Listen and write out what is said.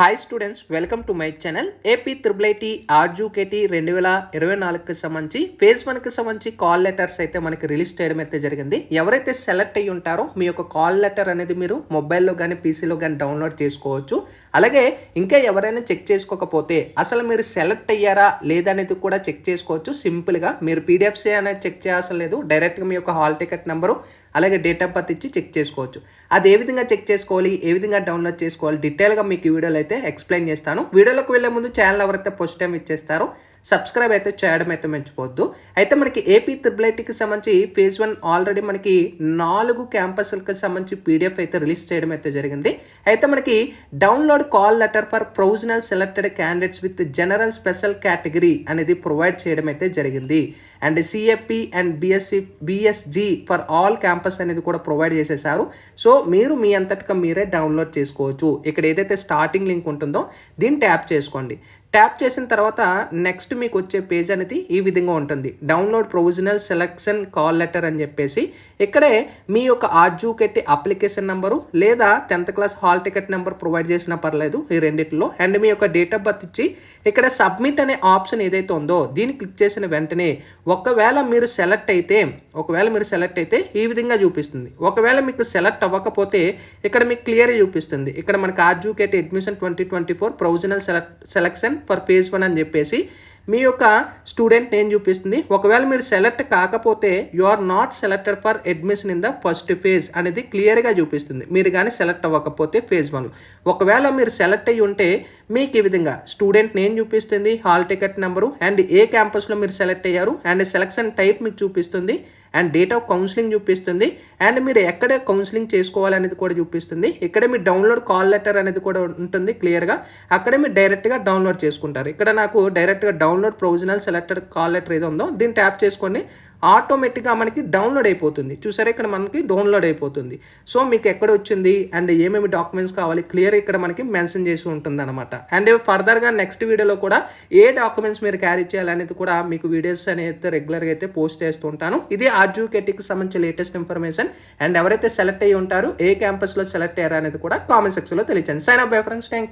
Hi students, welcome to my channel. AP IIIT RJUKT 2024కి సంబంధించి phase 1కి సంబంధించి call letters అయితే మనకి రిలీజ్ చేయడం అయితే జరిగింది. ఎవరైతే సెలెక్ట్ అయ్యి ఉంటారో మీ యొక్క కాల్ లెటర్ అనేది మీరు మొబైల్లో కానీ పీసీలో కానీ డౌన్లోడ్ చేసుకోవచ్చు. అలాగే ఇంకా ఎవరైనా చెక్ చేసుకోకపోతే అసలు మీరు సెలెక్ట్ అయ్యారా లేదా అనేది కూడా చెక్ చేసుకోవచ్చు. సింపుల్గా మీరు పీడిఎఫ్సే అనేది చెక్ చేయాల్సిన లేదు, డైరెక్ట్గా మీ యొక్క హాల్ టికెట్ నెంబరు అలాగే డేట్ ఆఫ్ బర్త్ ఇచ్చి చెక్ చేసుకోవచ్చు. అది ఏ విధంగా చెక్ చేసుకోవాలి, ఏ విధంగా డౌన్లోడ్ చేసుకోవాలి డీటెయిల్గా మీకు ఈ వీడియోలో అయితే ఎక్స్ప్లెయిన్ చేస్తాను. వీడియోలోకి వెళ్ళే ముందు ఛానల్ ఎవరైతే ఫస్ట్ టైం ఇచ్చేస్తారో సబ్స్క్రైబ్ అయితే చేయడం అయితే మర్చిపోవద్దు. అయితే మనకి ఏపీ IIITకి సంబంధించి ఫేజ్ 1 ఆల్రెడీ మనకి 4 క్యాంపస్లకు సంబంధించి పీడిఎఫ్ అయితే రిలీజ్ చేయడం అయితే జరిగింది. అయితే మనకి download call letter for provisional selected candidates with general special category అనేది ప్రొవైడ్ చేయడం అయితే జరిగింది. And CFP and BSG for all campus అనేది కూడా ప్రొవైడ్ చేసేసారు. సో మీరు మీ అంతటిగా మీరే డౌన్లోడ్ చేసుకోవచ్చు. ఇక్కడ ఏదైతే స్టార్టింగ్ లింక్ ఉంటుందో దీన్ని ట్యాప్ చేసుకోండి. ట్యాప్ చేసిన తర్వాత నెక్స్ట్ మీకు వచ్చే పేజ్ అనేది ఈ విధంగా ఉంటుంది. Download provisional selection call letter అని చెప్పేసి ఇక్కడే మీ యొక్క RJUKT అప్లికేషన్ నెంబరు లేదా 10th class hall ticket number provide చేసినా పర్లేదు, ఈ రెండిట్లో. అండ్ మీ యొక్క డేట్ ఆఫ్ బర్త్ ఇచ్చి ఇక్కడ సబ్మిట్ అనే ఆప్షన్ ఏదైతే ఉందో దీన్ని క్లిక్ చేసిన వెంటనే ఒకవేళ మీరు సెలెక్ట్ అయితే ఈ విధంగా చూపిస్తుంది. ఒకవేళ మీకు సెలెక్ట్ అవ్వకపోతే ఇక్కడ మీకు క్లియర్ చూపిస్తుంది. ఇక్కడ మనకి RJUKT admission 2024 provisional selection for phase 1 అని చెప్పేసి మీ యొక్క స్టూడెంట్ నేమ్ చూపిస్తుంది. ఒకవేళ మీరు సెలెక్ట్ కాకపోతే you are not selected for admission in the first phase అనేది క్లియర్గా చూపిస్తుంది. మీరు కానీ సెలెక్ట్ అవ్వకపోతే ఫేజ్ 1. ఒకవేళ మీరు సెలెక్ట్ అయ్యి ఉంటే మీకు ఈ విధంగా స్టూడెంట్ నేమ్ చూపిస్తుంది, హాల్ టికెట్ నెంబరు అండ్ ఏ క్యాంపస్లో మీరు సెలెక్ట్ అయ్యారు అండ్ సెలక్షన్ టైప్ మీకు చూపిస్తుంది అండ్ డేట్ ఆఫ్ కౌన్సిలింగ్ చూపిస్తుంది అండ్ మీరు ఎక్కడ కౌన్సిలింగ్ చేసుకోవాలనేది కూడా చూపిస్తుంది. ఇక్కడ మీ డౌన్లోడ్ కాల్ లెటర్ అనేది కూడా ఉంటుంది క్లియర్గా. అక్కడే మీరు డైరెక్ట్గా డౌన్లోడ్ చేసుకుంటారు. ఇక్కడ నాకు డైరెక్ట్గా download provisional selected call letter ఏదో ఉందో దీన్ని ట్యాప్ చేసుకోండి. ఆటోమేటిక్గా మనకి డౌన్లోడ్ అయిపోతుంది. చూసారా, ఇక్కడ మనకి డౌన్లోడ్ అయిపోతుంది. సో మీకు ఎక్కడ వచ్చింది అండ్ ఏమేమి డాక్యుమెంట్స్ కావాలి క్లియర్ ఇక్కడ మనకి మెన్షన్ చేసి ఉంటుంది అనమాట. అండ్ ఫర్దర్గా నెక్స్ట్ వీడియోలో కూడా ఏ డాక్యుమెంట్స్ మీరు క్యారీ చేయాలనేది కూడా మీకు వీడియోస్ అనేది రెగ్యులర్గా అయితే పోస్ట్ చేస్తూ ఉంటాను. ఇది RJUKTకి సంబంధించి లేటెస్ట్ ఇన్ఫర్మేషన్. అండ్ ఎవరైతే సెలెక్ట్ అయ్యి ఉంటారో ఏ క్యాంపస్లో సెలెక్ట్ అయ్యారా అనేది కూడా కామెంట్ సెక్షన్లో తెలియజేయండి. Sign up bye friends, thank you.